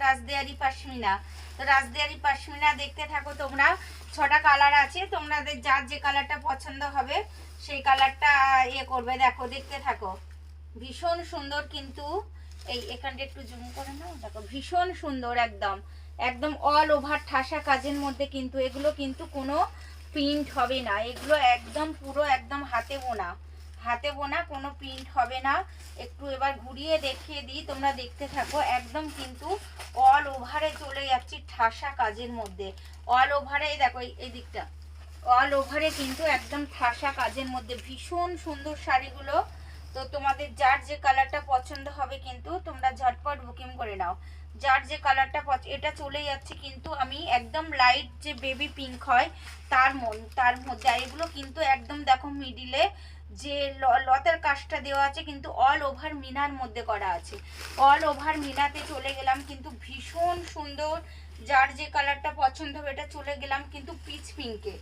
রাজদেয়ারি পাশমিনা। তো রাজদেয়ারি পাশমিনা দেখতে থাকো তোমরা। 6টা কালার আছে, তোমাদের যার যে কালারটা পছন্দ হবে সেই কালারটা করবে। দেখো দেখতে থাকো, ভীষণ সুন্দর কিন্তু। এই এখানটা একটু জুম করে নাও, দেখো ভীষণ সুন্দর, একদম একদম অল ওভার ঠাসা কাজের মধ্যে কিন্তু এগুলো কিন্তু কোনো প্রিন্ট হবে না, এগুলো একদম পুরো একদম হাতে বোনা, হাতে বোনা, কোনো প্রিন্ট হবে না। একটু এবার ঘুরিয়ে দেখিয়ে দিই, তোমরা দেখতে থাকো। একদম কিন্তু অল ওভারে চলে যাচ্ছি ঠাসা কাজের মধ্যে, অল ওভারে দেখো এই দিকটা অল ওভারে কিন্তু একদম ঠাসা কাজের মধ্যে ভীষণ সুন্দর শাড়িগুলো। তো তোমাদের যার যে কালারটা পছন্দ হবে কিন্তু তোমরা ঝটপট বুকিং করে নাও। যার যে কালারটা এটা চলে যাচ্ছে কিন্তু আমি একদম লাইট যে বেবি পিঙ্ক হয় তার মধ্যে, আর এগুলো কিন্তু একদম দেখো মিডিলে যে লতার কাজটা দেওয়া আছে কিন্তু অল ওভার মিনার মধ্যে করা আছে, অল ওভার মিনাতে চলে গেলাম কিন্তু ভীষণ সুন্দর। যার যে কালারটা পছন্দ হবে এটা চলে গেলাম কিন্তু পিচ পিঙ্কে।